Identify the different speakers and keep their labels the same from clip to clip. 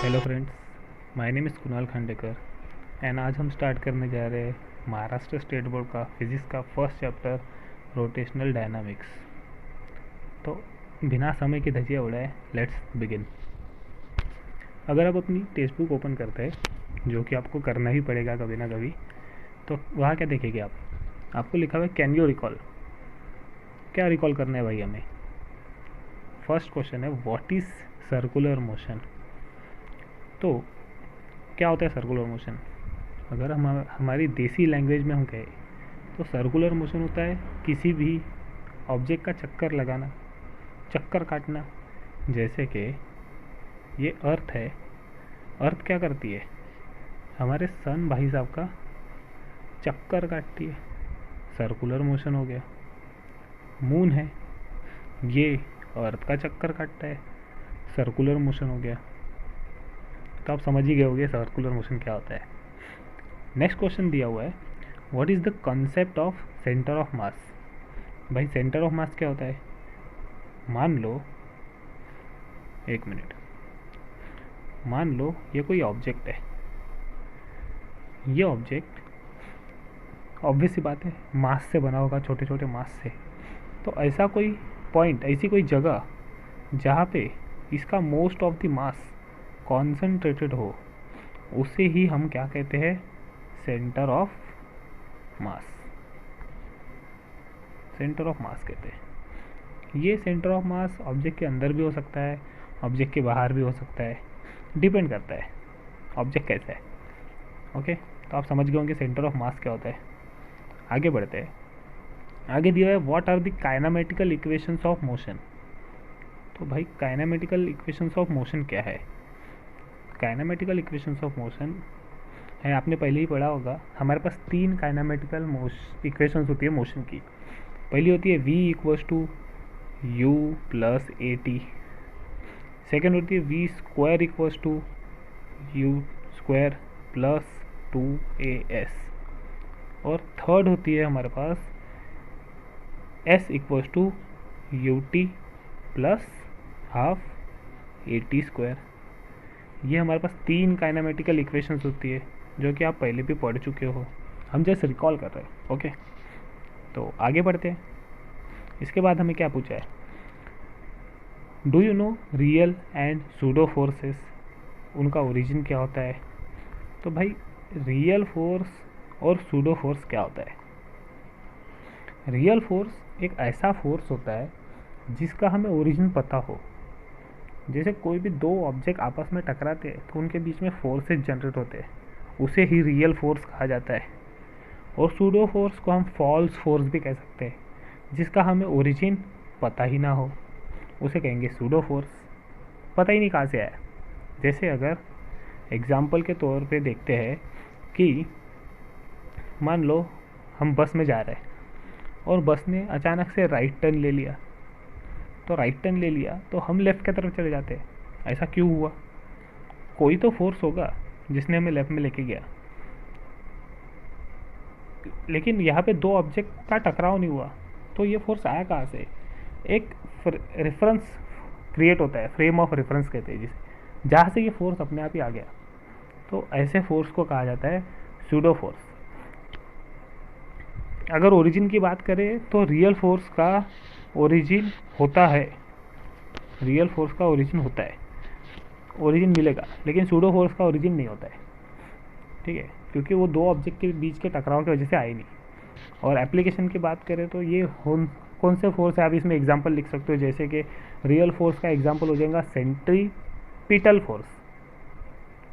Speaker 1: Hello friends, my name is Kunal Khandekar and आज हम start करने जा रहे हैं महाराष्ट्र स्टेट बोर्ड का फिजिक्स का फर्स्ट चैप्टर रोटेशनल डायनामिक्स। तो बिना समय की धज्जियाँ उड़ाए लेट्स बिगिन। अगर आप अपनी टेक्स्ट बुक ओपन करते हैं, जो कि आपको करना ही पड़ेगा कभी ना कभी, तो वहाँ क्या देखेंगे आपको लिखा हुआ है कैन यू रिकॉल। क्या रिकॉल करना है भाई हमें? फर्स्ट क्वेश्चन है व्हाट इज़ सर्कुलर मोशन। तो क्या होता है सर्कुलर मोशन? अगर हम हमारी देसी लैंग्वेज में हम कहें तो सर्कुलर मोशन होता है किसी भी ऑब्जेक्ट का चक्कर लगाना, चक्कर काटना। जैसे कि ये अर्थ है, अर्थ क्या करती है? हमारे सन भाई साहब का चक्कर काटती है, सर्कुलर मोशन हो गया। मून है, ये अर्थ का चक्कर काटता है, सर्कुलर मोशन हो गया। तो आप समझ ही गए होंगे सर्कुलर मोशन क्या होता है। नेक्स्ट क्वेश्चन दिया हुआ है what is the concept of centre of mass. भाई सेंटर ऑफ मास क्या होता है? मान लो, एक मिनट, मान लो ये कोई ऑब्जेक्ट है। ये ऑब्जेक्ट ऑब्वियस सी बात है मास से बना होगा, छोटे छोटे मास से। तो ऐसा कोई पॉइंट, ऐसी कोई जगह जहाँ पे इसका most of the mass concentrated हो, उसे ही हम क्या कहते हैं? Centre of mass. Centre of mass कहते हैं। ये सेंटर ऑफ मास ऑब्जेक्ट के अंदर भी हो सकता है, ऑब्जेक्ट के बाहर भी हो सकता है, डिपेंड करता है ऑब्जेक्ट कैसा है। ओके, तो आप समझ गए होंगे सेंटर ऑफ मास क्या होता है। आगे बढ़ते हैं। आगे दिया है what are the kinematical equations of motion. तो भाई काइनेमेटिकल इक्वेशंस ऑफ मोशन क्या है? काइनेमेटिकल इक्वेशंस ऑफ मोशन है, आपने पहले ही पढ़ा होगा, हमारे पास तीन काइनेमेटिकल इक्वेशंस होती है मोशन की। पहली होती है v equals to u plus a t. Second होती है v square equals to u square plus two a s. और थर्ड होती है हमारे पास s equals to u t plus half a t square. ये हमारे पास तीन काइनेमेटिकल इक्वेशंस होती है जो कि आप पहले भी पढ़ चुके हो, हम जस्ट रिकॉल कर रहे हैं। ओके, तो आगे बढ़ते हैं। इसके बाद हमें क्या पूछा है? Do you know real and pseudo forces, उनका ओरिजिन क्या होता है? तो भाई रियल फोर्स और सूडो फोर्स क्या होता है? रियल फोर्स एक ऐसा फोर्स होता है जिसका हमें ओरिजिन पता हो। जैसे कोई भी दो ऑब्जेक्ट आपस में टकराते हैं तो उनके बीच में फोर्सेस जनरेट होते हैं, उसे ही रियल फोर्स कहा जाता है। और सूडो फोर्स को हम फॉल्स फोर्स भी कह सकते हैं, जिसका हमें ओरिजिन पता ही ना हो, उसे कहेंगे सूडो फोर्स। पता ही नहीं कहाँ से आया। जैसे अगर एग्जाम्पल के तौर पे देखते हैं कि मान लो हम बस में जा रहे हैं और बस ने अचानक से राइट टर्न ले लिया। तो राइट टर्न ले लिया तो हम लेफ़्ट की तरफ चले जाते हैं। ऐसा क्यों हुआ? कोई तो फोर्स होगा जिसने हमें लेफ़्ट में लेके गया। लेकिन यहाँ पे दो ऑब्जेक्ट का टकराव नहीं हुआ, तो ये फोर्स आया कहाँ से? एक रेफरेंस क्रिएट होता है, फ्रेम ऑफ रेफरेंस कहते हैं जिसे, जहाँ से ये फोर्स अपने आप ही आ गया। तो ऐसे फोर्स को कहा जाता है सूडो फोर्स। अगर ओरिजिन की बात करें तो रियल फोर्स का ओरिजिन होता है, रियल फोर्स का ओरिजिन होता है, ओरिजिन मिलेगा, लेकिन सूडो फोर्स का ओरिजिन नहीं होता है। ठीक है, क्योंकि वो दो ऑब्जेक्ट के बीच के टकराव की वजह से आई नहीं। और एप्लीकेशन की बात करें तो ये कौन से फोर्स है, आप इसमें एग्जांपल लिख सकते हो। जैसे कि रियल फोर्स का एग्जांपल हो जाएगा सेंट्रीपिटल फोर्स,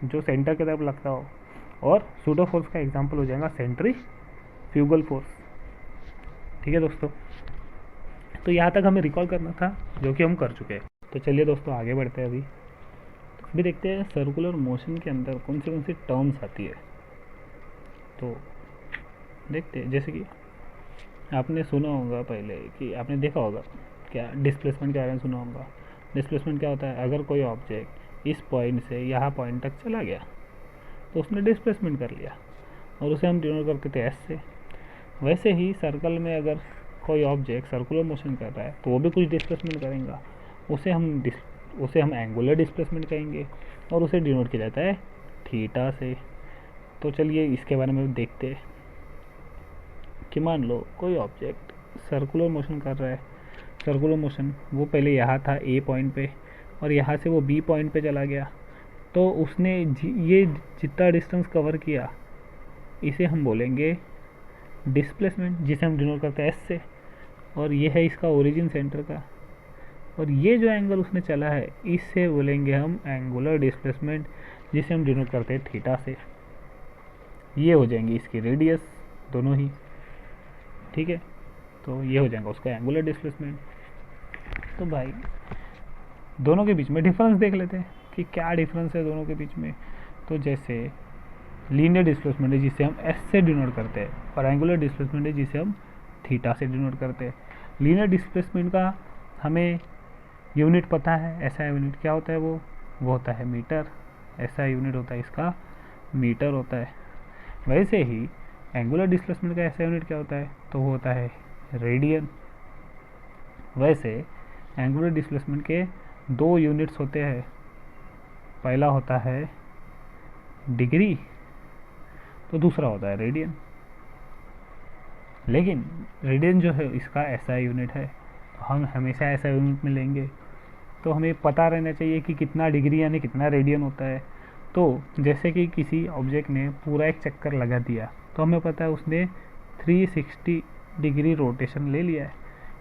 Speaker 1: जो सेंटर की तरफ लगता हो, और सूडो फोर्स का एग्जांपल हो जाएगा सेंट्रीफ्यूगल फोर्स। ठीक है दोस्तों, तो यहाँ तक हमें रिकॉल करना था, जो कि हम कर चुके हैं। तो चलिए दोस्तों आगे बढ़ते हैं। अभी देखते हैं सर्कुलर मोशन के अंदर कौन सी टर्म्स आती है। तो देखते हैं, जैसे कि आपने सुना होगा पहले, कि आपने देखा होगा क्या, डिस्प्लेसमेंट के बारे में सुना होगा। डिस्प्लेसमेंट क्या होता है? अगर कोई ऑब्जेक्ट इस पॉइंट से यहाँ पॉइंट तक चला गया तो उसने डिस्प्लेसमेंट कर लिया, और उसे हम डिनोट करते थे एस से। वैसे ही सर्कल में अगर कोई ऑब्जेक्ट सर्कुलर मोशन कर रहा है तो वो भी कुछ डिस्प्लेसमेंट करेगा, उसे हम उसे हम एंगुलर डिस्प्लेसमेंट कहेंगे और उसे डिनोट किया जाता है थीटा से। तो चलिए इसके बारे में देखते हैं कि मान लो कोई ऑब्जेक्ट सर्कुलर मोशन कर रहा है। सर्कुलर मोशन वो पहले यहाँ था ए पॉइंट पे और यहाँ से वो बी पॉइंट पे चला गया, तो उसने ये जितना डिस्टेंस कवर किया इसे हम बोलेंगे डिस्प्लेसमेंट, जिसे हम डिनोट करते हैं एस से, और ये है इसका ओरिजिन सेंटर का। और ये जो एंगल उसने चला है इससे बोलेंगे हम एंगुलर डिस्प्लेसमेंट, जिसे हम डिनोट करते हैं थीटा से। ये हो जाएंगी इसकी रेडियस दोनों ही, ठीक है। तो ये हो जाएगा उसका एंगुलर डिस्प्लेसमेंट। तो भाई दोनों के बीच में डिफरेंस देख लेते हैं कि क्या डिफरेंस है दोनों के बीच में। तो जैसे लीनियर डिस्प्लेसमेंट है जिसे हम एस से डिनोट करते हैं, और एंगुलर डिस्प्लेसमेंट है जिसे हम थीटा से डिनोट करते हैं। लीनियर डिस्प्लेसमेंट का हमें यूनिट पता है, ऐसा यूनिट क्या होता है वो होता है मीटर। ऐसा यूनिट होता है इसका मीटर होता है। वैसे ही एंगुलर डिस्प्लेसमेंट का ऐसा यूनिट क्या होता है, तो वो होता है रेडियन। वैसे एंगुलर डिस्प्लेसमेंट के दो यूनिट्स होते हैं, पहला होता है डिग्री तो दूसरा होता है रेडियन। लेकिन रेडियन जो है इसका ऐसा यूनिट है, हम हमेशा ऐसा यूनिट में लेंगे। तो हमें पता रहना चाहिए कि कितना डिग्री यानी कितना रेडियन होता है। तो जैसे कि किसी ऑब्जेक्ट ने पूरा एक चक्कर लगा दिया तो हमें पता है उसने 360 डिग्री रोटेशन ले लिया है।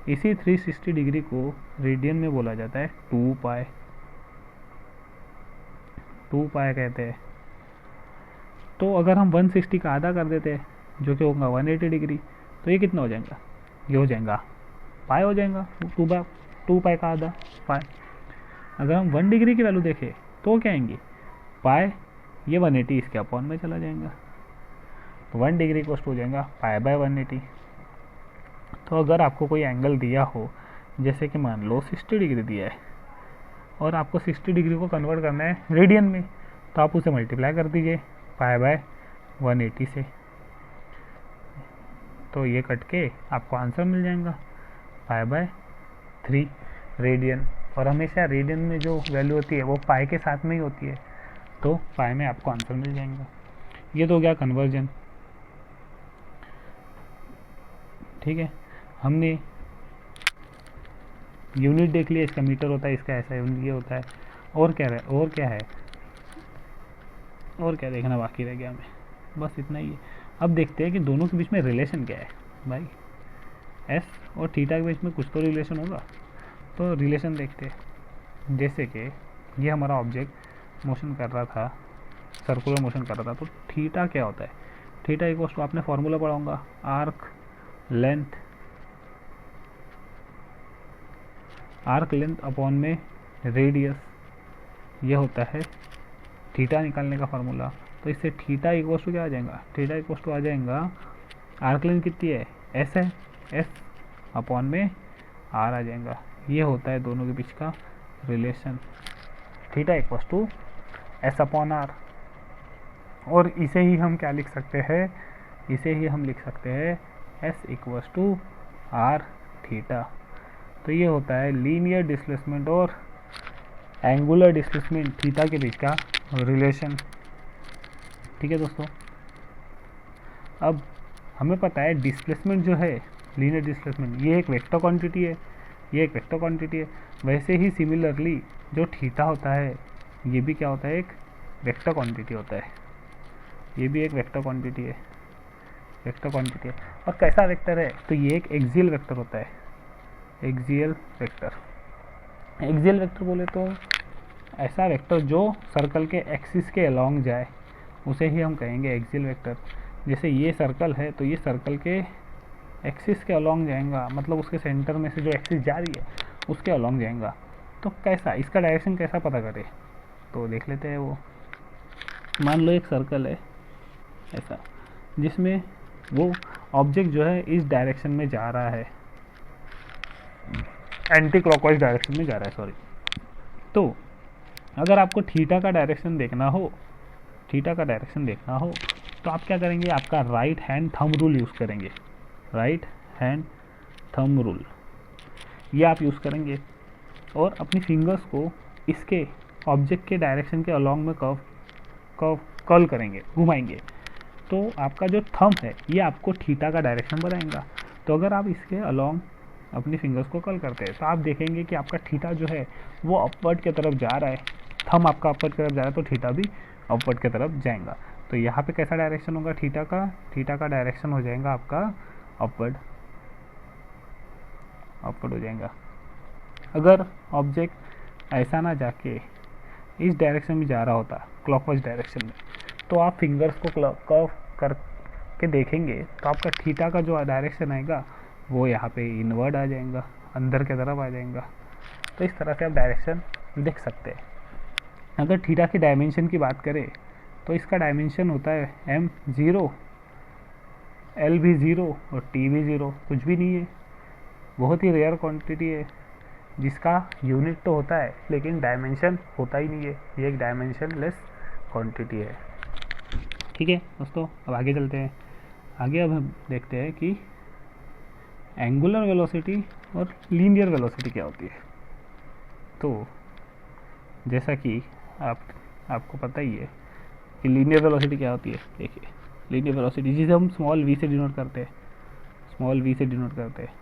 Speaker 1: इसी 360 डिग्री को रेडियन में बोला जाता है 2 पाई। 2 पाई कहते हैं। तो अगर हम 160 का आधा कर देते हैं जो कि होगा 180 डिग्री, तो ये कितना हो जाएगा, ये हो जाएगा पाई हो जाएगा। 2 पाई का आधा पाई। अगर हम 1 डिग्री की वैल्यू देखें तो क्या आएंगी पाई, ये 180 इसके अपॉन में चला जाएगा। तो 1 डिग्री कोस्ट हो जाएगा पाई बाय 180। तो अगर आपको कोई एंगल दिया हो, जैसे कि मान लो 60 डिग्री दिया है और आपको 60 डिग्री को कन्वर्ट करना है रेडियन में, तो आप उसे मल्टीप्लाई कर दीजिए पाई बाय 180 से। तो ये कट के आपको आंसर मिल जाएगा पाई बाय 3 रेडियन। और हमेशा रेडियन में जो वैल्यू होती है वो पाई के साथ में ही होती है, तो पाई में आपको आंसर मिल जाएगा। ये तो हो गया कन्वर्जन, ठीक है। हमने यूनिट देख लिया, इसका मीटर होता है, इसका ऐसा यूनिट ये होता है। और क्या है, और क्या देखना बाकी रह गया हमें, बस इतना ही है। अब देखते हैं कि दोनों के बीच में रिलेशन क्या है भाई। एस और थीटा के बीच में कुछ तो रिलेशन होगा, तो रिलेशन देखते हैं। जैसे कि ये हमारा ऑब्जेक्ट मोशन कर रहा था, सर्कुलर मोशन कर रहा था, तो थीटा क्या होता है, थीटा इक्वल्स टू आपने फॉर्मूला पढ़ा होगा आर्क लेंथ अपॉन में रेडियस, ये होता है थीटा निकालने का फार्मूला। तो इससे थीटा इक्वल्स टू क्या आ जाएगा, थीटा इक्वल्स टू आ जाएगा आर्क लेंथ कितनी है एस है, एस अपॉन में आर आ जाएगा। ये होता है दोनों के बीच का relation, theta equals to s upon r. और इसे ही हम क्या लिख सकते हैं, इसे ही हम लिख सकते हैं s equals to r theta. तो ये होता है लीनियर डिस्प्लेसमेंट और एंगुलर डिस्प्लेसमेंट थीटा के बीच का रिलेशन, ठीक है दोस्तों। अब हमें पता है डिस्प्लेसमेंट जो है, लीनियर डिस्प्लेसमेंट, ये एक वेक्टर क्वांटिटी है, ये एक वेक्टर क्वांटिटी है। वैसे ही सिमिलरली जो थीटा होता है ये भी क्या होता है, एक वेक्टर क्वांटिटी होता है। ये भी एक वेक्टर क्वांटिटी है, वेक्टर क्वांटिटी है। और कैसा वेक्टर है, तो ये एक एक्सियल वेक्टर होता है, एक्सियल वेक्टर। एक्सियल वेक्टर बोले तो ऐसा वेक्टर जो सर्कल के एक्सिस के अलोंग जाए उसे ही हम कहेंगे एक्सियल वेक्टर। जैसे ये सर्कल है तो ये सर्कल के एक्सिस के अलोंग जाएगा, मतलब उसके सेंटर में से जो एक्सिस जा रही है उसके अलोंग जाएगा। तो कैसा, इसका डायरेक्शन कैसा पता करें, तो देख लेते हैं। वो मान लो एक सर्कल है ऐसा, जिसमें वो ऑब्जेक्ट जो है इस डायरेक्शन में जा रहा है, एंटी क्लॉकवाइज डायरेक्शन में जा रहा है, सॉरी। तो अगर आपको थीटा का डायरेक्शन देखना हो, थीटा का डायरेक्शन देखना हो तो आप क्या करेंगे, आपका right hand thumb rule use करेंगे, राइट हैंड थंब रूल ये आप यूज़ करेंगे और अपनी फिंगर्स को इसके ऑब्जेक्ट के डायरेक्शन के अलॉन्ग में कर्ल करेंगे, घुमाएंगे, तो आपका जो थंब है ये आपको थीटा का डायरेक्शन बताएगा। तो अगर आप इसके अलॉन्ग अपनी फिंगर्स को कर्ल करते हैं तो आप देखेंगे कि आपका थीटा जो है वो अपवर्ड की तरफ जा रहा है, थंब आपका अपवर्ड की तरफ जा रहा है तो थीटा भी अपवर्ड की तरफ जाएगा। तो यहाँ पे कैसा डायरेक्शन होगा थीटा का डायरेक्शन हो जाएगा आपका अपवर्ड हो जाएगा। अगर ऑब्जेक्ट ऐसा ना जाके इस डायरेक्शन में जा रहा होता क्लॉकवाइज डायरेक्शन में, तो आप फिंगर्स को कर्व करके देखेंगे तो आपका थीटा का जो डायरेक्शन आएगा वो यहाँ पे इनवर्ड आ जाएगा, अंदर की तरफ आ जाएगा। तो इस तरह से आप डायरेक्शन देख सकते हैं। अगर थीटा की डायमेंशन की बात करें तो इसका डायमेंशन होता है m 0, l भी 0 और t भी 0, कुछ भी नहीं है। बहुत ही रेयर क्वांटिटी है जिसका यूनिट तो होता है लेकिन डायमेंशन होता ही नहीं है, ये एक डायमेंशन लेस क्वांटिटी है। ठीक है दोस्तों, अब आगे चलते हैं। आगे अब हम देखते हैं कि एंगुलर वेलोसिटी और लीनियर वेलोसिटी क्या होती है। तो जैसा कि आपको पता ही है कि लीनियर वेलोसिटी क्या होती है। देखिए लीनियर वेलोसिटी जिसे हम स्मॉल v से डिनोट करते हैं,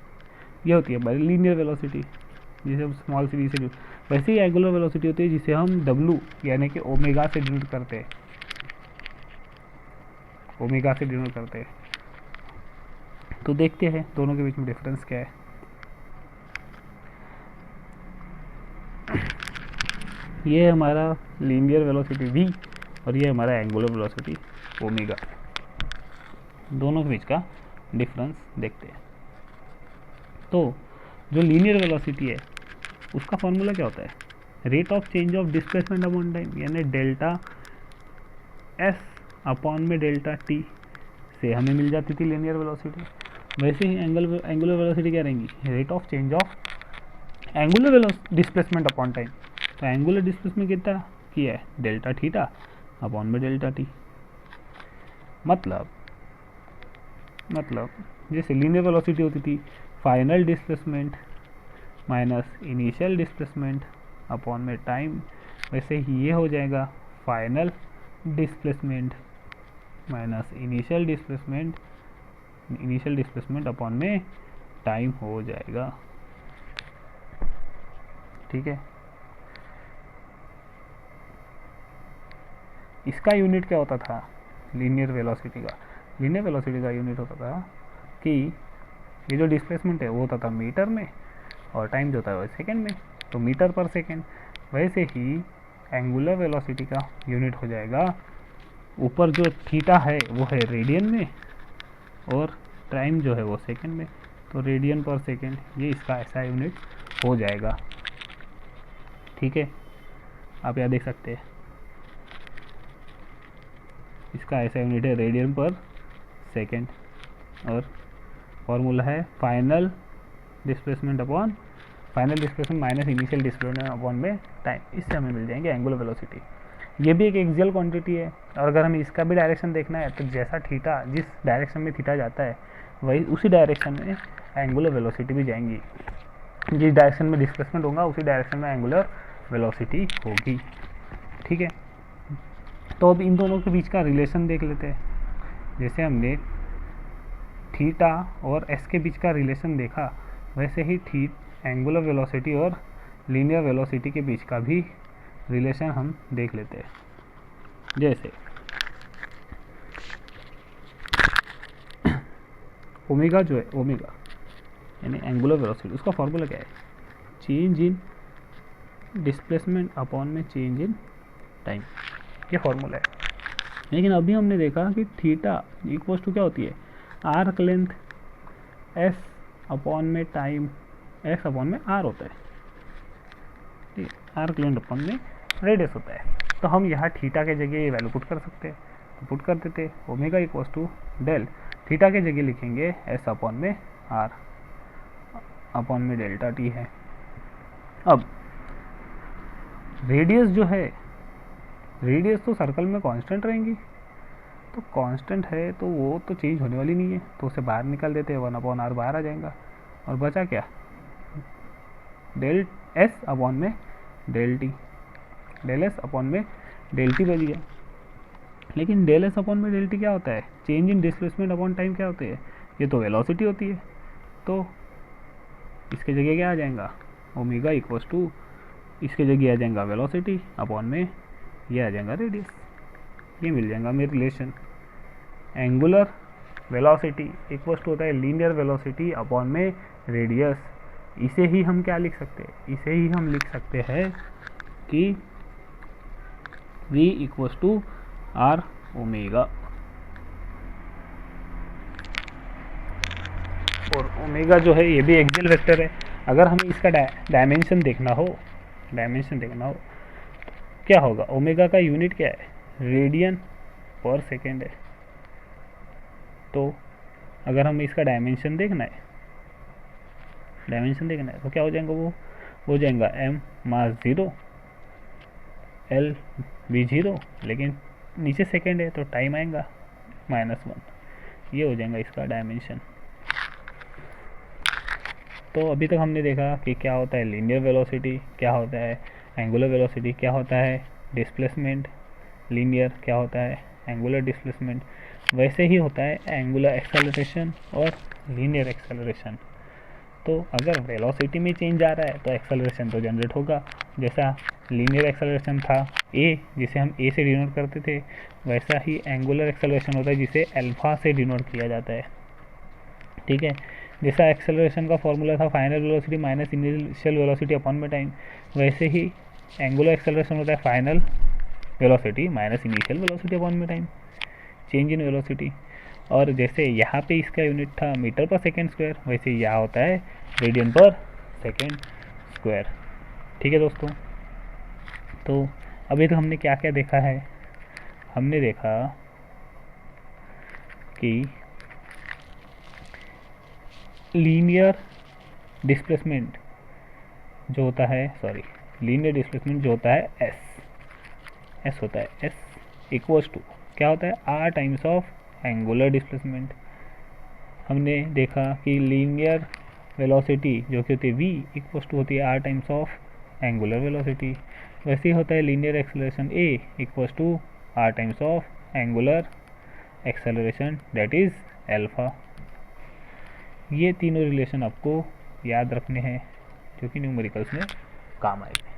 Speaker 1: ये होती है लीनियर वेलोसिटी जिसे हम स्मॉल वी से डिनोट। वैसे ही एंगुलर वेलोसिटी होती है जिसे हम w यानी कि ओमेगा से डिनोट करते हैं। तो देखते हैं दोनों के बीच में डिफरेंस क्या है। ये हमारा लीनियर वेलोसिटी v और ये हमारा एंगुलर वेलोसिटी ओमेगा, दोनों के बीच का डिफरेंस देखते हैं। तो जो लीनियर वेलोसिटी है उसका फॉर्मूला क्या होता है, rate of change of displacement upon time, यानी डेल्टा s अपॉन में डेल्टा t से हमें मिल जाती थी लीनियर वेलोसिटी। वैसे ही एंगुलर वेलोसिटी क्या रहेंगी, rate of change of angular displacement upon time. तो एंगुलर डिस्प्लेसमेंट कितना किया है, डेल्टा थीटा अपॉन में डेल्टा टी। मतलब जैसे लीनियर वेलोसिटी होती थी final displacement minus initial displacement upon में टाइम, वैसे ही ये हो जाएगा final displacement minus initial displacement upon में टाइम हो जाएगा। ठीक है, इसका यूनिट क्या होता था लीनियर वेलोसिटी का यूनिट होता था कि ये जो डिस्प्लेसमेंट है वो होता था मीटर में और टाइम जो होता है वो सेकेंड में, तो मीटर पर सेकेंड। वैसे ही एंगुलर वेलोसिटी का यूनिट हो जाएगा, ऊपर जो थीटा है वो है रेडियन में और टाइम जो है वो सेकेंड में, तो रेडियन पर सेकेंड, ये इसका ऐसा यूनिट हो जाएगा। ठीक है, आप यहाँ देख सकते हैं इसका ऐसा यूनिट है रेडियन पर सेकेंड और फॉर्मूला है final displacement minus initial displacement upon में टाइम। इससे हमें मिल जाएंगे एंगुलर वेलोसिटी। ये भी एक एक्सियल क्वांटिटी है और अगर हमें इसका भी डायरेक्शन देखना है तो जैसा थीटा जिस डायरेक्शन में थीटा जाता है वही उसी डायरेक्शन में एंगुलर वेलोसिटी भी जाएंगी। जिस डायरेक्शन में डिस्प्लेसमेंट होगा उसी डायरेक्शन में एंगुलर वेलोसिटी होगी। ठीक है, तो अब इन दोनों के बीच का रिलेशन देख लेते हैं। जैसे हमने थीटा और एस के बीच का रिलेशन देखा, वैसे ही एंगुलर वेलोसिटी और लीनियर वेलोसिटी के बीच का भी रिलेशन हम देख लेते हैं। जैसे ओमेगा जो है, ओमेगा यानी एंगुलर वेलोसिटी, उसका फॉर्मूला क्या है, चेंज इन डिस्प्लेसमेंट अपॉन में चेंज इन टाइम, ये फॉर्मूला है। लेकिन अभी हमने देखा कि थीटा इक्वल टू क्या होती है, आर्क लेंथ एस अपॉन में टाइम एक्स अपॉन में आर होता है। ठीक है, आर्क लेंथ अपॉन में रेडियस होता है। तो हम यहाँ थीटा के जगह ये वैल्यू पुट कर सकते हैं, तो पुट कर देते omega equal to del, theta के जगह लिखेंगे एस अपॉन में आर अपॉन में डेल्टा टी है। अब रेडियस जो है, रेडियस तो सर्कल में कांस्टेंट रहेंगी, तो कांस्टेंट है तो वो तो चेंज होने वाली नहीं है, तो उसे बाहर निकाल देते हैं, 1/r बाहर आ जाएगा और बचा क्या, डेल एस अपॉन में del t. Del s upon में डेल टी बच गया। लेकिन डेल एस अपॉन में डेल टी क्या होता है, change in displacement upon time क्या होती है, ये तो वेलोसिटी होती है। तो इसके जगह क्या आ जाएगा, ओमेगा इक्वल्स टू, इसके जगह आ जाएगा वेलोसिटी अपॉन में ये आ जाएगा रेडियस। ये मिल जाएगा मेरे रिलेशन। एंगुलर वेलोसिटी इक्वल्स टू होता है लीनियर वेलोसिटी अपॉन में रेडियस। इसे ही हम क्या लिख सकते हैं, इसे ही हम लिख सकते हैं कि v equals to r omega. और ओमेगा जो है ये भी एक्सियल वेक्टर है। अगर हमें इसका डायमेंशन देखना हो, क्या होगा, ओमेगा का यूनिट क्या है, रेडियन पर सेकेंड है। तो अगर हमें इसका डायमेंशन देखना है तो क्या हो जाएगा, वो हो जाएगा m मास 0 l v 0, लेकिन नीचे सेकेंड है तो टाइम आएगा -1। ये हो जाएगा इसका डायमेंशन। तो अभी तक हमने देखा कि क्या होता है लीनियर वेलोसिटी, क्या होता है एंगुलर वेलोसिटी, क्या होता है डिस्प्लेसमेंट लीनियर, क्या होता है एंगुलर डिस्प्लेसमेंट। वैसे ही होता है एंगुलर एक्सेलरेशन और लीनियर एक्सेलरेशन। तो अगर वेलोसिटी में चेंज आ रहा है तो एक्सेलरेशन तो जनरेट होगा। जैसा लीनियर एक्सेलरेशन था ए, जिसे हम ए से डिनोट करते थे, वैसा ही एंगुलर एक्सेलरेशन होता है जिसे अल्फा से डिनोट किया जाता है। ठीक है, जैसा एक्सेलरेशन का फॉर्मूला था final velocity minus initial velocity upon में टाइम, वैसे ही एंगुलर एक्सेलरेशन होता है final velocity minus initial velocity upon में टाइम, चेंज इन वेलोसिटी। और जैसे यहाँ पे इसका यूनिट था मीटर पर सेकेंड स्क्वायर, वैसे यहाँ होता है रेडियन पर सेकेंड स्क्वायर। ठीक है दोस्तों, तो अभी तो हमने क्या क्या देखा है, हमने देखा कि लीनियर डिस्प्लेसमेंट जो होता है, लीनियर डिस्प्लेसमेंट जो होता है एस होता है, एस इक्वल्स टू क्या होता है, r times of angular displacement. हमने देखा कि लीनियर वेलोसिटी जो कि होती है v इक्वल्स टू होती है r times of angular velocity. वैसे ही होता है linear acceleration a equals to r times of angular acceleration that is alpha. ये तीनों रिलेशन आपको याद रखने हैं जो कि न्यूमेरिकल्स में काम आएंगे।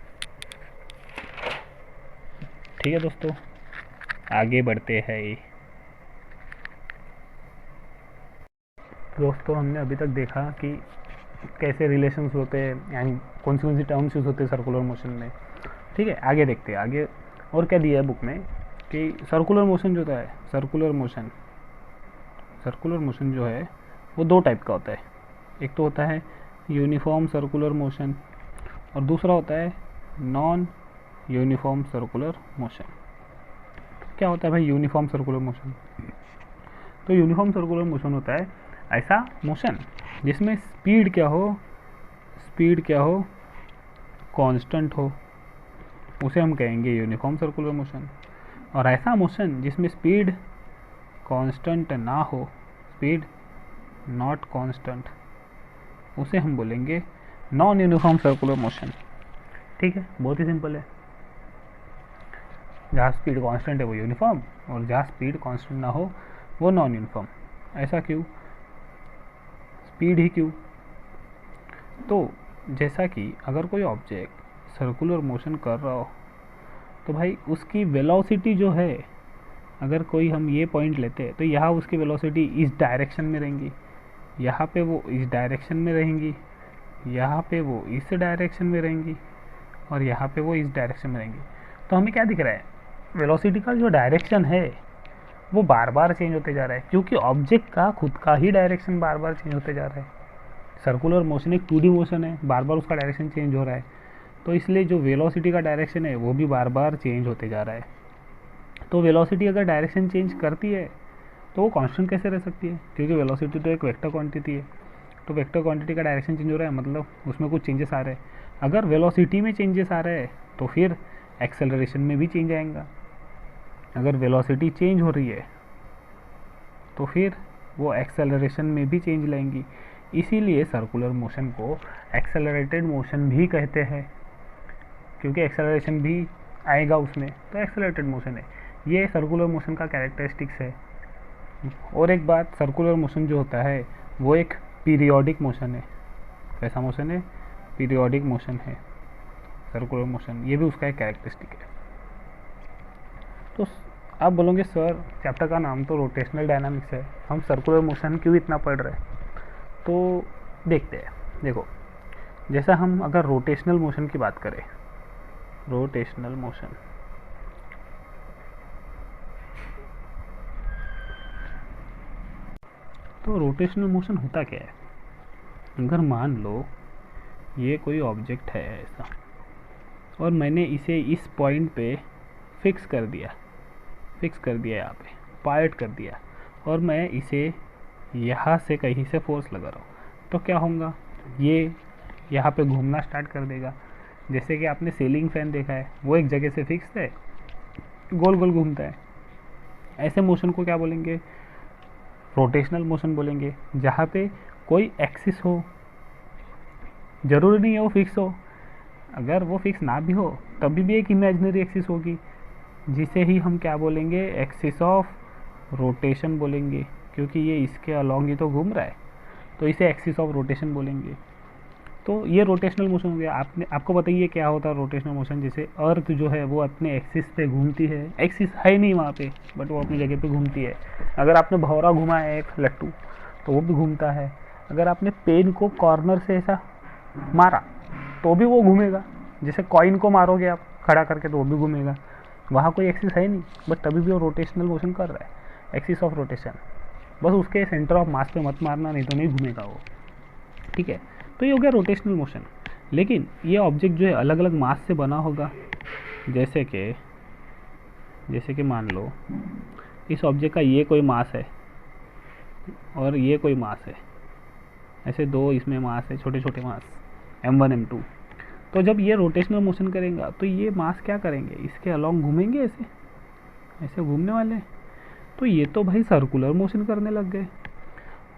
Speaker 1: ठीक है दोस्तों, आगे बढ़ते हैं। दोस्तों हमने अभी तक देखा कि कैसे रिलेशंस होते हैं एंड कौन सी टर्म्स यूज़ होते हैं सर्कुलर मोशन में। ठीक है, आगे देखते हैं आगे और क्या दिया है बुक में कि सर्कुलर मोशन जो होता है, सर्कुलर मोशन जो है वो दो टाइप का होता है। एक तो होता है यूनिफॉर्म सर्कुलर मोशन और दूसरा होता है नॉन यूनिफॉर्म सर्कुलर मोशन। क्या होता है भाई यूनिफॉर्म सर्कुलर मोशन? तो यूनिफॉर्म सर्कुलर मोशन होता है ऐसा मोशन जिसमें स्पीड क्या हो कांस्टेंट हो, उसे हम कहेंगे यूनिफॉर्म सर्कुलर मोशन। और ऐसा मोशन जिसमें स्पीड कांस्टेंट ना हो, स्पीड नॉट कांस्टेंट, उसे हम बोलेंगे नॉन यूनिफॉर्म सर्कुलर मोशन। ठीक है, बहुत ही सिंपल है। जहाँ स्पीड कांस्टेंट है वो यूनिफॉर्म और जहाँ स्पीड कांस्टेंट ना हो वो नॉन यूनिफॉर्म। ऐसा क्यों, स्पीड ही क्यों? तो जैसा कि अगर कोई ऑब्जेक्ट सर्कुलर मोशन कर रहा हो तो भाई उसकी वेलोसिटी जो है, अगर कोई हम ये पॉइंट लेते हैं तो यहाँ उसकी वेलोसिटी इस डायरेक्शन में रहेंगी, यहाँ पे वो इस डायरेक्शन में रहेंगी, यहाँ पे वो इस डायरेक्शन में रहेंगी और यहाँ पे वो इस डायरेक्शन में रहेंगी। तो हमें क्या दिख रहा है, वेलोसिटी का जो डायरेक्शन है वो बार बार चेंज होते जा रहा है क्योंकि ऑब्जेक्ट का खुद का ही डायरेक्शन बार बार चेंज होते जा रहा है। सर्कुलर मोशन एक 2D मोशन है, बार बार उसका डायरेक्शन चेंज हो रहा है, तो इसलिए जो वेलोसिटी का डायरेक्शन है वो भी बार बार चेंज होते जा रहा है। तो वेलोसिटी अगर डायरेक्शन चेंज करती है तो वो कांस्टेंट कैसे रह सकती है, क्योंकि वेलोसिटी तो एक वेक्टर क्वांटिटी है। तो वेक्टर क्वांटिटी का डायरेक्शन चेंज हो रहा है मतलब उसमें कुछ चेंजेस आ रहे हैं। अगर वेलोसिटी में चेंजेस आ रहे हैं तो फिर एक्सेलरेशन में भी चेंज आएगा। अगर वेलोसिटी चेंज हो रही है तो फिर वो एक्सेलरेशन में भी चेंज लाएंगी। इसीलिए सर्कुलर मोशन को एक्सेलरेटेड मोशन भी कहते हैं, क्योंकि एक्सेलरेशन भी आएगा उसमें, तो एक्सेलरेटेड मोशन है। ये सर्कुलर मोशन का कैरेक्टरिस्टिक्स है। और एक बात, सर्कुलर मोशन जो होता है वो एक पीरियोडिक मोशन है। कैसा मोशन है? पीरियोडिक मोशन है सर्कुलर मोशन, ये भी उसका एक कैरेक्टरिस्टिक है। तो आप बोलोगे सर चैप्टर का नाम तो रोटेशनल डायनामिक्स है, हम सर्कुलर मोशन क्यों इतना पढ़ रहे हैं? तो देखते हैं। देखो, जैसा हम अगर रोटेशनल मोशन की बात करें, रोटेशनल मोशन, तो रोटेशनल मोशन होता क्या है? अगर मान लो ये कोई ऑब्जेक्ट है ऐसा, और मैंने इसे इस पॉइंट पे फिक्स कर दिया यहाँ पे पायलट कर दिया, और मैं इसे यहाँ से कहीं से फोर्स लगा रहा हूँ, तो क्या होगा? ये यहाँ पे घूमना स्टार्ट कर देगा। जैसे कि आपने सीलिंग फैन देखा है, वो एक जगह से फिक्स है, गोल गोल घूमता है। ऐसे मोशन को क्या बोलेंगे? रोटेशनल मोशन बोलेंगे, जहाँ पे कोई एक्सिस हो, जरूरी नहीं है वो फिक्स हो, अगर वो फिक्स ना भी हो तभी भी एक इमेजिनरी एक्सिस होगी, जिसे ही हम क्या बोलेंगे? एक्सिस ऑफ रोटेशन बोलेंगे, क्योंकि ये इसके अलॉन्ग ही तो घूम रहा है, तो इसे एक्सिस ऑफ रोटेशन बोलेंगे। तो ये रोटेशनल मोशन हो गया। आपको बताइए क्या होता है रोटेशनल मोशन? जैसे अर्थ जो है वो अपने एक्सिस पे घूमती है, एक्सिस है नहीं वहाँ पे, बट वो अपनी जगह पे घूमती है। अगर आपने भौरा घुमाया है एक लट्टू, तो वो भी घूमता है। अगर आपने पेन को कॉर्नर से ऐसा मारा तो भी वो घूमेगा। जैसे कॉइन को मारोगे आप खड़ा करके, तो वो भी घूमेगा। वहाँ कोई एक्सिस है नहीं, बट तभी भी वो रोटेशनल मोशन कर रहा है, एक्सिस ऑफ रोटेशन। बस उसके सेंटर ऑफ मास पे मत मारना, नहीं तो नहीं घूमेगा वो। ठीक है, तो ये हो गया रोटेशनल मोशन। लेकिन ये ऑब्जेक्ट जो है अलग अलग मास से बना होगा। जैसे कि मान लो इस ऑब्जेक्ट का ये कोई मास है और ये कोई मास है, ऐसे दो इसमें मास है, छोटे छोटे मास m1 m2। तो जब ये रोटेशनल मोशन करेगा तो ये मास क्या करेंगे? इसके अलॉन्ग घूमेंगे, ऐसे घूमने वाले। तो ये तो भाई सर्कुलर मोशन करने लग गए।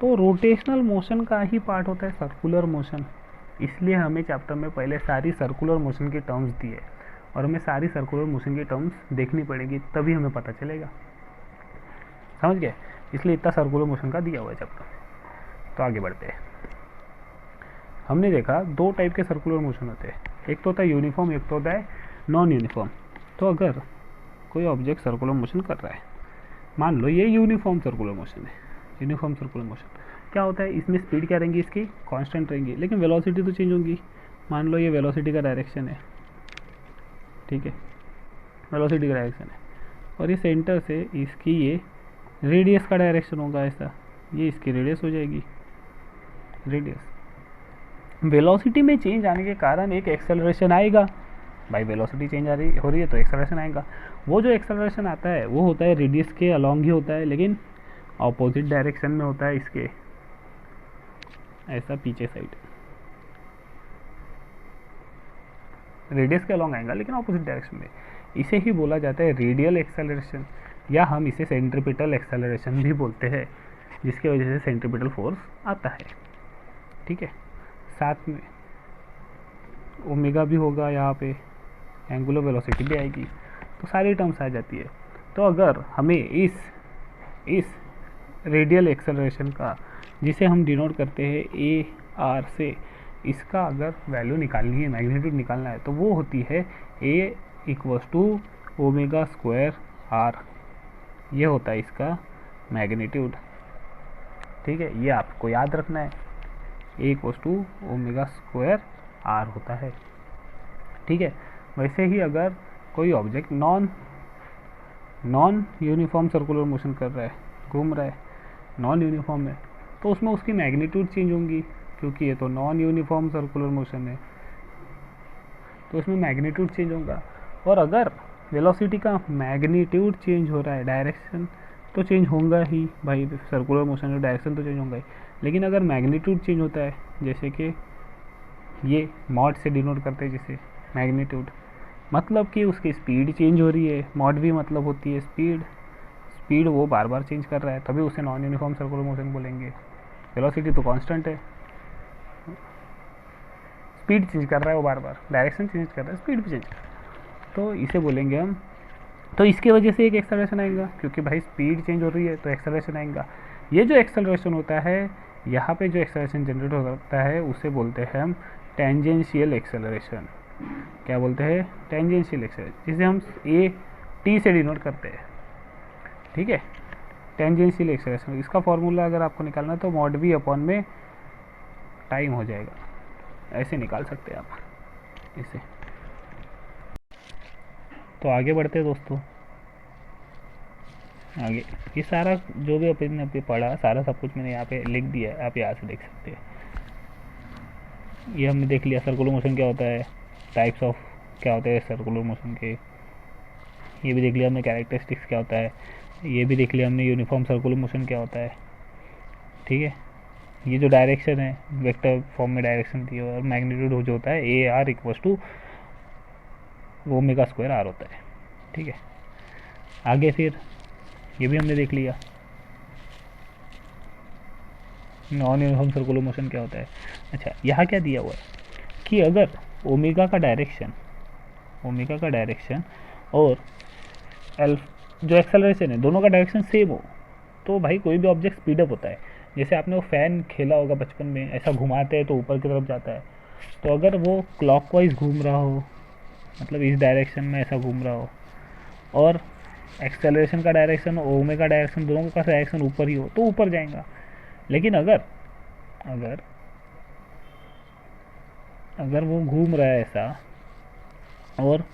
Speaker 1: तो रोटेशनल मोशन का ही पार्ट होता है सर्कुलर मोशन। इसलिए हमें चैप्टर में पहले सारी सर्कुलर मोशन की टर्म्स दी है, और हमें सारी सर्कुलर मोशन की टर्म्स देखनी पड़ेगी, तभी हमें पता चलेगा। समझ गए? इसलिए इतना सर्कुलर मोशन का दिया हुआ है चैप्टर। तो आगे बढ़ते हैं। हमने देखा दो टाइप के सर्कुलर मोशन होते हैं, एक तो होता है यूनिफॉर्म, एक तो होता है नॉन यूनिफॉर्म। तो अगर कोई ऑब्जेक्ट सर्कुलर मोशन कर रहा है, मान लो ये यूनिफॉर्म सर्कुलर मोशन है। यूनिफॉर्म सर्कुलर मोशन क्या होता है? इसमें स्पीड क्या रहेंगी? इसकी कांस्टेंट रहेंगी, लेकिन वेलोसिटी तो चेंज होगी। मान लो ये वेलोसिटी का डायरेक्शन है, ठीक है, वेलोसिटी का डायरेक्शन है, और ये सेंटर से इसकी ये रेडियस का डायरेक्शन होगा ऐसा, ये इसकी रेडियस हो जाएगी, रेडियस। वेलोसिटी में चेंज आने के कारण एक एक्सेलरेशन आएगा। भाई वेलोसिटी चेंज हो रही है तो एक्सेलरेशन आएगा। वो जो एक्सेलरेशन आता है वो होता है रेडियस के अलॉन्ग ही होता है, लेकिन ऑपोजिट डायरेक्शन में होता है इसके, ऐसा पीछे साइड। रेडियस के अलॉन्ग आएगा लेकिन ऑपोजिट डायरेक्शन में। इसे ही बोला जाता है रेडियल एक्सेलरेशन, या हम इसे सेंट्रीपिटल एक्सेलरेशन भी बोलते हैं, जिसकी वजह से सेंट्रीपिटल फोर्स आता है। ठीक है, साथ में ओमेगा भी होगा, यहाँ पे एंगुलर वेलोसिटी भी आएगी, तो सारी टर्म्स आ जाती है। तो अगर हमें इस रेडियल एक्सेलरेशन का, जिसे हम डिनोट करते हैं ए आर से, इसका अगर वैल्यू निकालनी है, मैग्नीट्यूड निकालना है, तो वो होती है A equals to omega square R. ये होता है इसका मैग्नीट्यूड। ठीक है, ये आपको याद रखना है, A equals to omega square are होता है। ठीक है, वैसे ही अगर कोई object non uniform circular motion कर रहा है, घूम रहा है नॉन यूनिफॉर्म में, तो उसमें उसकी मैग्नीट्यूड चेंज होंगी, क्योंकि ये तो नॉन यूनिफॉर्म सर्कुलर मोशन है, तो उसमें मैग्नीट्यूड चेंज होगा। और अगर वेलोसिटी का मैग्नीट्यूड चेंज हो रहा है, डायरेक्शन तो चेंज होगा ही भाई, सर्कुलर मोशन का डायरेक्शन तो चेंज होगा ही, लेकिन अगर मैग्नीट्यूड चेंज होता है, जैसे कि ये मॉड से डिनोट करते हैं जिसे मैग्नीट्यूड, मतलब कि उसकी स्पीड चेंज हो रही है। मॉड भी मतलब होती है स्पीड वो बार बार चेंज कर रहा है, तभी उसे नॉन यूनिफॉर्म सर्कुलर मोशन बोलेंगे। वेलोसिटी तो कांस्टेंट है, स्पीड चेंज कर रहा है वो बार बार, डायरेक्शन चेंज कर रहा है, स्पीड भी चेंज कर रहा है। तो इसे बोलेंगे हम, तो इसकी वजह से एक एक्सेलरेशन आएगा, क्योंकि भाई स्पीड चेंज हो रही है तो एक्सेलरेशन आएगा। ये जो एक्सेलरेशन होता है, यहाँ पे जो एक्सेलरेशन जनरेट होता है उसे बोलते हैं हम टेंजेंशियल एक्सेलरेशन। क्या बोलते हैं? टेंजेंशियल एक्सेलरेशन, जिसे हम ए टी से डिनोट करते हैं। ठीक है, टेंजेंशियल एक्सेलरेशन, इसका फॉर्मूला अगर आपको निकालना है तो मॉड वी अपॉन में टाइम हो जाएगा, ऐसे निकाल सकते हैं आप इसे। तो आगे बढ़ते हैं दोस्तों। आगे ये सारा जो भी अपन ने पढ़ा, सारा सब कुछ मैंने यहाँ पे लिख दिया है, आप यहाँ से देख सकते हैं। ये हमने देख लिया सर्कुलर मोशन क्या होता है, टाइप्स ऑफ क्या होते हैं सर्कुलर मोशन के, ये भी देख लिया हमने कैरेक्टरिस्टिक्स क्या होता है, ये भी देख लिया हमने यूनिफॉर्म सर्कुलर मोशन क्या होता है। ठीक है, ये जो डायरेक्शन है वेक्टर फॉर्म में डायरेक्शन दी है, और मैग्नीट्यूड जो होता है a r equals to omega square are होता है। ठीक है, आगे फिर ये भी हमने देख लिया नॉन यूनिफॉर्म सर्कुलर मोशन क्या होता है। अच्छा, यहाँ क्या दिया हुआ है कि अगर ओमेगा का डायरेक्शन और एल जो एक्सेलरेशन है दोनों का डायरेक्शन सेम हो, तो भाई कोई भी ऑब्जेक्ट स्पीड अप होता है। जैसे आपने वो फैन खेला होगा बचपन में, ऐसा घुमाते हैं तो ऊपर की तरफ जाता है, तो अगर वो क्लॉकवाइज घूम रहा हो, मतलब इस डायरेक्शन में ऐसा घूम रहा हो, और एक्सेलरेशन का डायरेक्शन ओमेगा डायरेक्शन दोनों का डायरेक्शन ऊपर ही हो, तो ऊपर जाएगा। लेकिन अगर अगर अगर वो घूम रहा है ऐसा, और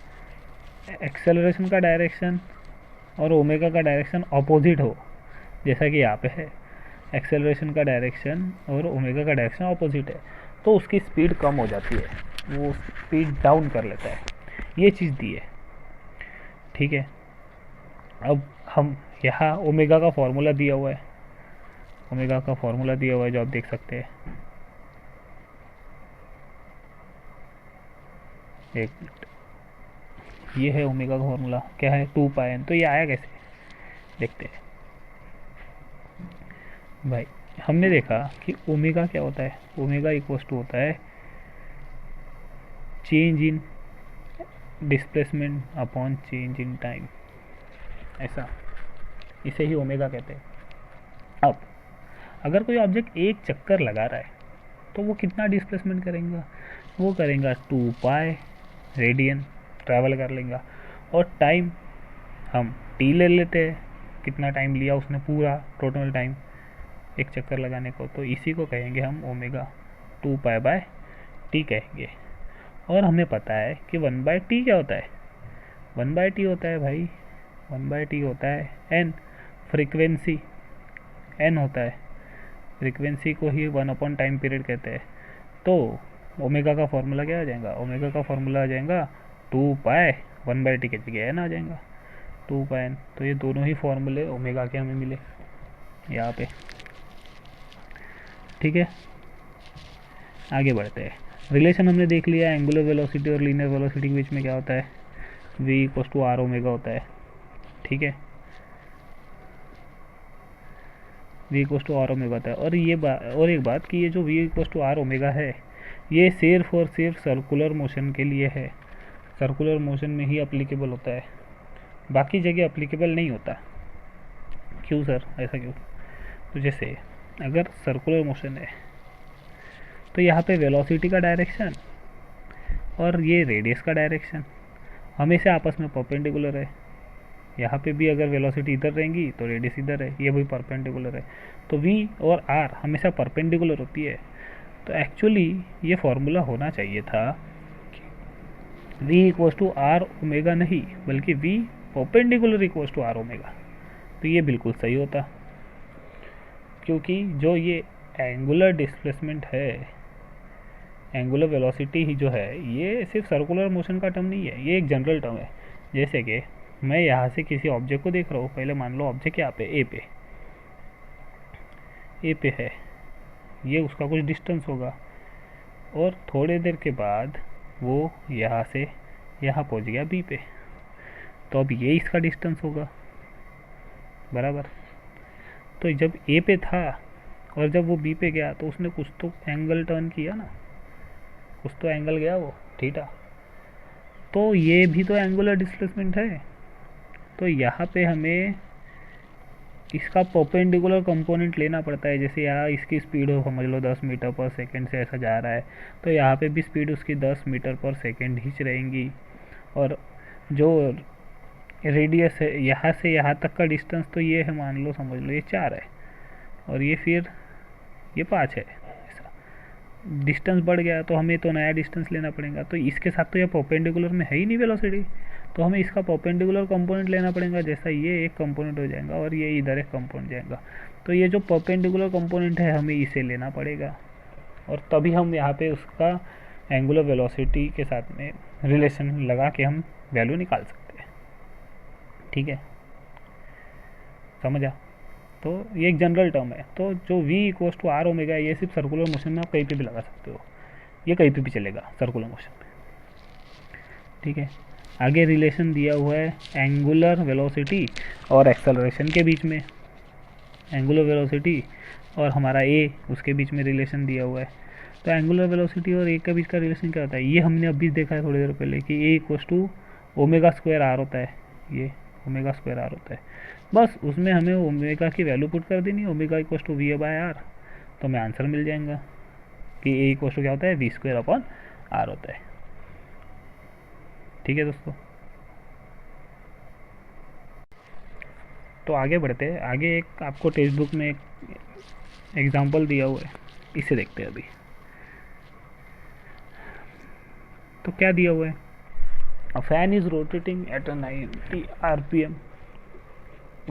Speaker 1: एक्सेलरेशन का डायरेक्शन और ओमेगा का डायरेक्शन अपोजिट हो, जैसा कि यहाँ पे है, एक्सेलरेशन का डायरेक्शन और ओमेगा का डायरेक्शन अपोजिट है, तो उसकी स्पीड कम हो जाती है, वो स्पीड डाउन कर लेता है। ये चीज़ दी है। ठीक है, अब हम यहाँ ओमेगा का फॉर्मूला दिया हुआ है, जो आप देख सकते हैं। एक मिनट, ये है ओमेगा का फॉर्मूला, क्या है 2πn। तो ये आया कैसे, देखते हैं भाई। हमने देखा कि ओमेगा क्या होता है, ओमेगा इक्वल्स टू होता है change in displacement upon change in time, ऐसा, इसे ही ओमेगा कहते हैं। अब अगर कोई ऑब्जेक्ट एक चक्कर लगा रहा है तो वो कितना डिस्प्लेसमेंट करेगा, वो करेगा 2π रेडियन ट्रैवल कर लेगा, और टाइम हम टी ले लेते हैं, कितना टाइम लिया उसने पूरा टोटल टाइम एक चक्कर लगाने को, तो इसी को कहेंगे हम ओमेगा 2π/t कहेंगे। और हमें पता है कि 1/t क्या होता है, 1/t होता है भाई, 1/t होता है n, फ्रीक्वेंसी n होता है, फ्रीक्वेंसी को ही 1 टाइम पीरियड कहते हैं। तो ओमेगा का फॉर्मूला क्या आ जाएगा, ओमेगा का फॉर्मूला आ जाएगा 2π 1/t की जगह n आ जाएगा 2πn। तो ये दोनों ही फॉर्मूले ओमेगा के हमें मिले यहाँ पे। ठीक है, आगे बढ़ते हैं। रिलेशन हमने देख लिया एंगुलर वेलोसिटी और लीनियर वेलोसिटी के बीच में क्या होता है, v equals to r omega होता है। ठीक है, v equals to r omega होता है। और एक बात कि ये जो v equals to r omega है, ये सिर्फ और सिर्फ सर्कुलर मोशन के लिए है, सर्कुलर मोशन में ही अप्लीकेबल होता है, बाकी जगह अप्लीकेबल नहीं होता। क्यों सर, ऐसा क्यों? तो जैसे अगर सर्कुलर मोशन है तो यहाँ पे वेलोसिटी का डायरेक्शन और ये रेडियस का डायरेक्शन हमेशा आपस में परपेंडिकुलर है। यहाँ पे भी अगर वेलोसिटी इधर रहेंगी तो रेडियस इधर है, ये भी परपेंडिकुलर है, तो v और r हमेशा परपेंडिकुलर होती है। तो एक्चुअली ये फॉर्मूला होना चाहिए था v equals to r omega नहीं, बल्कि v perpendicular equals to r omega. तो ये बिल्कुल सही होता, क्योंकि जो ये एंगुलर डिस्प्लेसमेंट है, एंगुलर वेलोसिटी ही जो है, ये सिर्फ सर्कुलर मोशन का टर्म नहीं है, ये एक जनरल टर्म है। जैसे कि मैं यहाँ से किसी ऑब्जेक्ट को देख रहा हूँ, पहले मान लो ऑब्जेक्ट यहाँ पे ए पे है, ये उसका कुछ डिस्टेंस होगा, और थोड़ी देर के बाद वो यहाँ से यहाँ पहुँच गया बी पे, तो अब ये इसका डिस्टेंस होगा, बराबर। तो जब ए पे था और जब वो बी पे गया तो उसने कुछ तो एंगल टर्न किया ना, कुछ तो एंगल गया वो थीटा। तो ये भी तो एंगुलर डिस्प्लेसमेंट है। तो यहाँ पे हमें इसका परपेंडिकुलर कंपोनेंट लेना पड़ता है। जैसे यहाँ इसकी स्पीड हो समझ लो 10 मीटर पर सेकेंड से ऐसा जा रहा है, तो यहाँ पे भी स्पीड उसकी 10 मीटर पर सेकेंड ही रहेंगी। और जो रेडियस है यहाँ से यहाँ तक का डिस्टेंस तो ये है, मान लो समझ लो ये 4 है, और ये फिर ये 5 है। ऐसा डिस्टेंस बढ़ गया तो हमें तो नया डिस्टेंस लेना पड़ेगा। तो इसके साथ तो ये परपेंडिकुलर में है ही नहीं वेलोसिटी, तो हमें इसका परपेंडिकुलर कंपोनेंट लेना पड़ेगा। जैसा ये एक कंपोनेंट हो जाएगा और ये इधर एक कंपोनेंट जाएगा, तो ये जो परपेंडिकुलर कंपोनेंट है हमें इसे लेना पड़ेगा, और तभी हम यहाँ पे उसका एंगुलर वेलोसिटी के साथ में रिलेशन लगा के हम वैल्यू निकाल सकते हैं। ठीक है, समझा? तो ये एक जनरल टर्म है। तो जो v equals to r omega ये सिर्फ सर्कुलर मोशन में आप कहीं पे भी लगा सकते हो, ये कहीं पे भी चलेगा सर्कुलर मोशन में। ठीक है, आगे रिलेशन दिया हुआ है एंगुलर वेलोसिटी और एक्सेलरेशन के बीच में। एंगुलर वेलोसिटी और हमारा a उसके बीच में रिलेशन दिया हुआ है। तो एंगुलर वेलोसिटी और a के बीच का रिलेशन क्या होता है, ये हमने अभी देखा है थोड़ी देर पहले कि a equals to omega square are होता है। ये ओमेगा स्क्वायर आर होता है, बस उसमें हमें ओमेगा की वैल्यू पुट कर देनी है, omega equals to v by r, तो हमें आंसर मिल जाएगा कि a इक्वल्स टू क्या होता है, वी स्क्वायर अपॉन आर होता है। ठीक है दोस्तों, तो आगे बढ़ते हैं। आगे एक आपको टेक्स्ट बुक में एक एग्जाम्पल दिया हुआ है, इसे देखते हैं अभी। तो क्या दिया हुआ है, a fan is rotating at 90 RPM,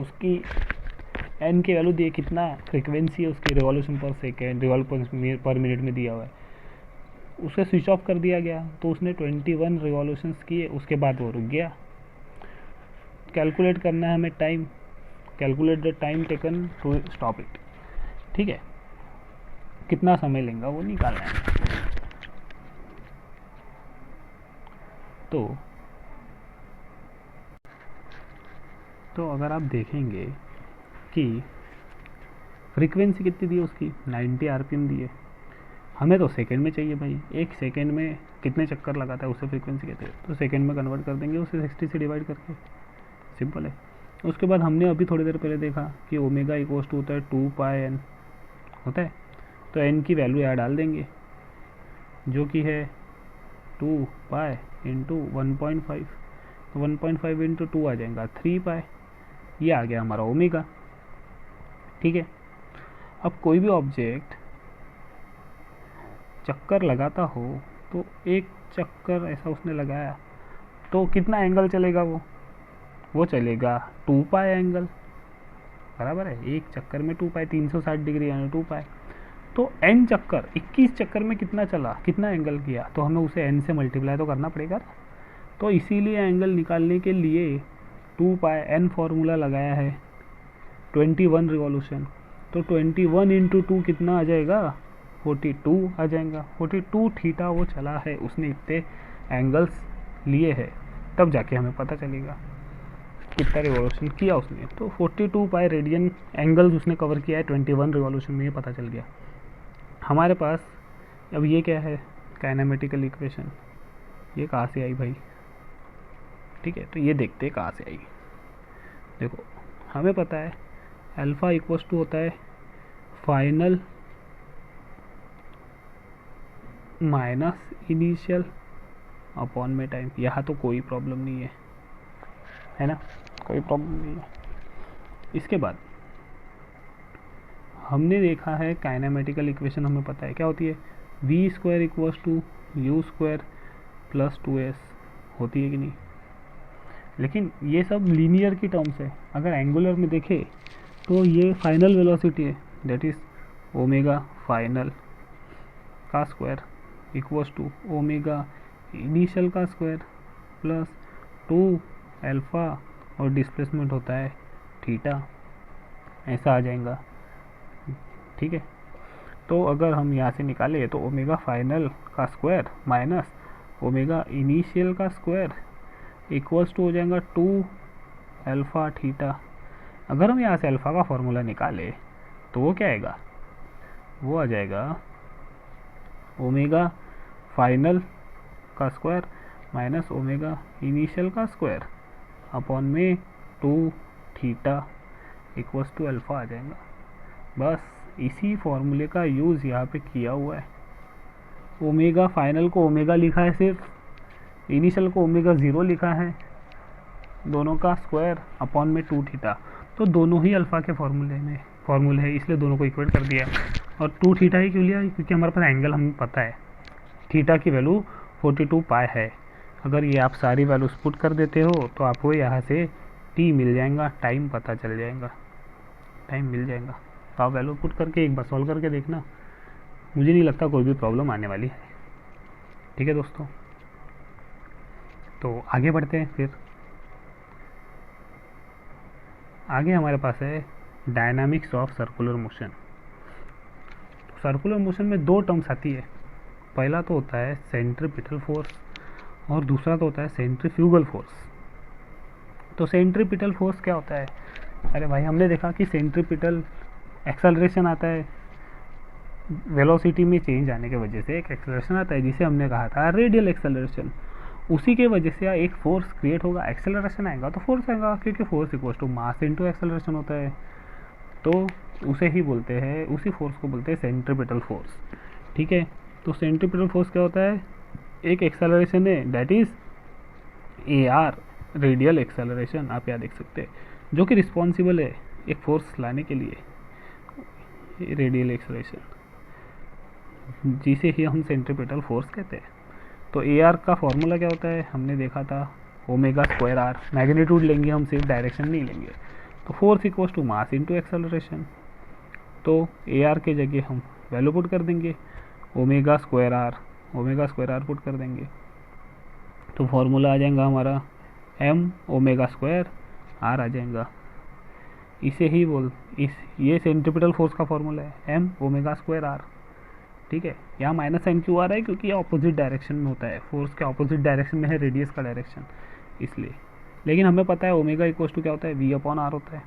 Speaker 1: उसकी एन की वैल्यू दी है, कितना फ्रिक्वेंसी है उसकी, रिवॉल्यूशन पर सेकेंड, रिवॉल्व पर मिनट में दिया हुआ है। उसे स्विच ऑफ कर दिया गया तो उसने 21 रिवॉल्यूशंस किए, उसके बाद वो रुक गया। कैलकुलेट करना है हमें time, calculate the time taken to stop it. ठीक है, कितना समय लेगा वो निकालना है। तो अगर आप देखेंगे कि फ्रीक्वेंसी कितनी दी है उसकी, 90 RPM दी है। हमें तो सेकंड में चाहिए भाई, एक सेकंड में कितने चक्कर लगाता है उसे फ्रीक्वेंसी कहते हैं। तो सेकंड में कन्वर्ट कर देंगे उसे 60 से डिवाइड करके, सिंपल है। उसके बाद हमने अभी थोड़ी देर पहले देखा कि ओमेगा इक्वल्स टू होता है 2πn होता है, तो n की वैल्यू यहाँ डाल देंगे जो कि है 2π इंटू 1.5, तो 1.5 इंटू 2 आ जाएगा 3π, ये आ गया हमारा ओमेगा। ठीक है, अब कोई भी ऑब्जेक्ट चक्कर लगाता हो तो एक चक्कर ऐसा उसने लगाया तो कितना एंगल चलेगा, वो चलेगा 2π एंगल, बराबर है। एक चक्कर में 2π 360 डिग्री यानी 2π। तो n चक्कर 21 चक्कर में कितना चला, कितना एंगल किया, तो हमें उसे n से मल्टीप्लाई तो करना पड़ेगा। तो इसीलिए एंगल निकालने के लिए 2π n फॉर्मूला लगाया है 21 रिवॉल्यूशन। तो 21 इंटू 2 कितना आ जाएगा, 42 आ जाएगा। 42 थीटा वो चला है, उसने इतने एंगल्स लिए हैं, तब जाके हमें पता चलेगा कितना रिवॉल्यूशन किया उसने। तो 42π रेडियन एंगल्स उसने कवर किया है 21 रिवॉल्यूशन में, ये पता चल गया हमारे पास। अब ये क्या है, काइनेमेटिकल इक्वेशन, ये कहाँ से आई भाई? ठीक है, तो ये देखते हैं कहाँ से आई। देखो हमें पता है अल्फा इक्वल्स टू होता है फाइनल माइनस इनिशियल अपॉन में टाइम। यहाँ तो कोई प्रॉब्लम नहीं है ना, कोई प्रॉब्लम नहीं है। इसके बाद हमने देखा है काइनेमेटिकल इक्वेशन, हमें पता है क्या होती है, v square equals to u square plus 2s होती है कि नहीं। लेकिन ये सब लीनियर की टर्म्स है। अगर एंगुलर में देखें तो ये फाइनल वेलोसिटी है, दैट इज ओमेगा फाइनल का square equals to omega initial का स्क्वायर प्लस 2 अल्फा और डिस्प्लेसमेंट होता है थीटा, ऐसा आ जाएगा। ठीक है, तो अगर हम यहाँ से निकालें तो ओमेगा फाइनल का स्क्वायर माइनस ओमेगा इनिशियल का स्क्वायर इक्वल्स टू हो जाएगा 2 अल्फा थीटा। अगर हम यहाँ से अल्फा का फॉर्मूला निकालें तो वो क्या आएगा, वो आ जाएगा ओमेगा फाइनल का स्क्वायर माइनस ओमेगा इनिशियल का स्क्वायर अपॉन में 2 थीटा इक्वल्स टू अल्फ़ा आ जाएगा। बस इसी फॉर्मूले का यूज़ यहाँ पे किया हुआ है। ओमेगा फाइनल को ओमेगा लिखा है, सिर्फ इनिशियल को ओमेगा 0 लिखा है, दोनों का स्क्वायर अपॉन में 2 थीटा। तो दोनों ही अल्फ़ा के फॉर्मूले है, इसलिए दोनों को इक्वेट कर दिया। और 2 थीटा ही क्यों लिया, क्योंकि हमारे पास एंगल हमें पता है, थीटा की वैल्यू 42 पाई है। अगर ये आप सारी वैल्यूज पुट कर देते हो तो आपको यहाँ से टी मिल जाएगा, टाइम पता चल जाएगा, टाइम मिल जाएगा। तो आप वैल्यू पुट करके एक बार सॉल्व करके देखना, मुझे नहीं लगता कोई भी प्रॉब्लम आने वाली है। ठीक है दोस्तों, तो आगे बढ़ते हैं। फिर आगे हमारे पास है dynamics of circular motion. Circular motion में 2 टर्म्स आती है, पहला तो होता है सेंट्रीपिटल फोर्स और दूसरा तो होता है सेंट्रीफ्यूगल फोर्स। तो सेंट्रीपिटल फोर्स क्या होता है? अरे भाई, हमने देखा कि सेंट्रीपिटल एक्सेलरेशन आता है, वेलोसिटी में चेंज आने के वजह से एक एक्सेलरेशन आता है, जिसे हमने कहा था रेडियल एक्सेलरेशन। उसी के वजह से एक फोर्स क्रिएट होगा, एक्सेलरेशन आएगा तो फोर्स आएगा, क्योंकि force equals to mass into acceleration होता है। तो उसे ही बोलते हैं, उसी फोर्स को बोलते हैं सेंट्रीपिटल फोर्स। ठीक है, तो सेंट्रीपिटल फोर्स क्या होता है? एक एक्सेलरेशन है, that is AR, radial acceleration, आप यहाँ देख सकते हैं, जो कि रिस्पॉन्सिबल है एक फोर्स लाने के लिए, रेडियल एक्सेलरेशन, जिसे ही हम सेंट्रीपिटल फोर्स कहते हैं। तो AR का फॉर्मूला क्या होता है? हमने देखा था ओमेगा स्क्वायर R, मैग्नीट्यूड लेंगे हम, सिर्फ डायरेक्शन नहीं लेंगे। तो force equals to mass into acceleration. तो AR के जगह हम वैल्यू पुट कर देंगे ओमेगा स्क्वायर R पुट कर देंगे, तो फॉर्मूला आ जाएगा हमारा m ओमेगा स्क्वायर R आ जाएगा। इसे ही ये सेंट्रीपिटल फोर्स का फॉर्मूला है, m ओमेगा स्क्वायर R। ठीक है, यहाँ माइनस साइन क्यों आ रहा है? क्योंकि ये ऑपोजिट डायरेक्शन में होता है, फोर्स के ऑपोजिट डायरेक्शन में है रेडियस का डायरेक्शन, इसलिए। लेकिन हमें पता है ओमेगा इक्वल्स टू क्या होता है? V अपॉन R होता है।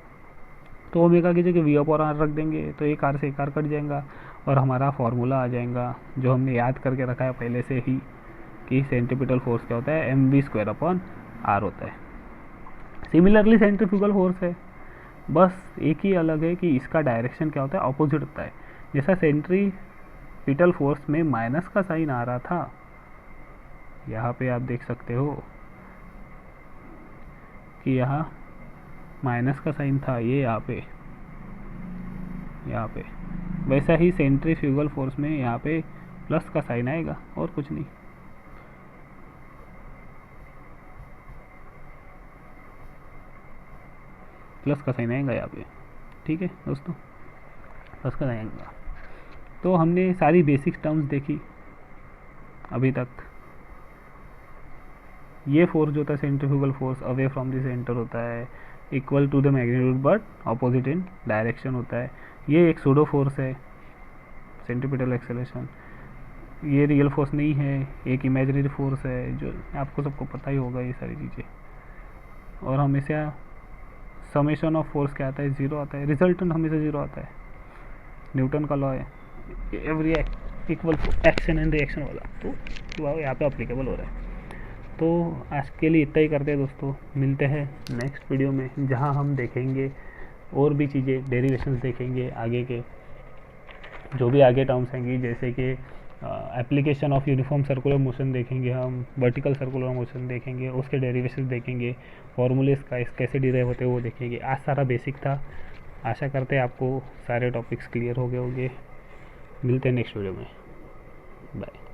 Speaker 1: तो ओमेगा की जगह V अपॉन R रख देंगे, तो एक R से एक R कट जाएगा और हमारा फॉर्मूला आ जाएगा, जो हमने याद करके रखा है पहले से ही, कि सेंट्रीपिटल फोर्स क्या होता है? mv स्क्वायर अपॉन R होता है। सिमिलरली सेंट्रीफ्यूगल फोर्स है, बस एक ही अलग है कि इसका डायरेक्शन क्या होता है? ऑपोजिट होता है। जैसा सेंट्रीपिटल फोर्स में माइनस का साइन आ रहा था, यहाँ पे आप देख सकते हो कि यहाँ माइनस का साइन था, ये यहाँ पे, वैसा ही सेंट्रीफ्यूगल फोर्स में यहाँ पे प्लस का साइन आएगा, और कुछ नहीं। प्लस का साइन आएगा यहाँ पे। ठीक है दोस्तों, प्लस का साइन आएगा। तो हमने सारी बेसिक टर्म्स देखी अभी तक। ये फोर्स जो होता है centrifugal force, away from the centre होता है, equal to the magnitude but opposite in direction होता है। ये एक सूडो फोर्स है, सेंट्रीपिटल एक्सेलरेशन। ये रियल फोर्स नहीं है, एक इमेजिनरी फोर्स है, जो आपको सबको पता ही होगा ये सारी चीज़ें। और हमेशा समेशन ऑफ फोर्स क्या आता है? 0 आता है, रिजल्टेंट हमेशा 0 आता है, न्यूटन का लॉ है, every equal action and reaction वाला। तो यहाँ पे अप्लीकेबल हो रहा है। तो आज के लिए इतना ही करते हैं दोस्तों, मिलते हैं नेक्स्ट वीडियो में, जहाँ हम देखेंगे और भी चीज़ें, डेरिवेशंस देखेंगे आगे के, जो भी आगे टर्म्स आएंगी, जैसे कि application of uniform circular motion देखेंगे हम, वर्टिकल सर्कुलर मोशन देखेंगे, उसके डेरिवेशंस देखेंगे, फॉर्मूलेस का कैसे डिराइव होते हैं वो देखेंगे। आज सारा बेसिक था, आशा करते हैं आपको सारे टॉपिक्स क्लियर हो गए होंगे। मिलते हैं नेक्स्ट वीडियो में, बाय।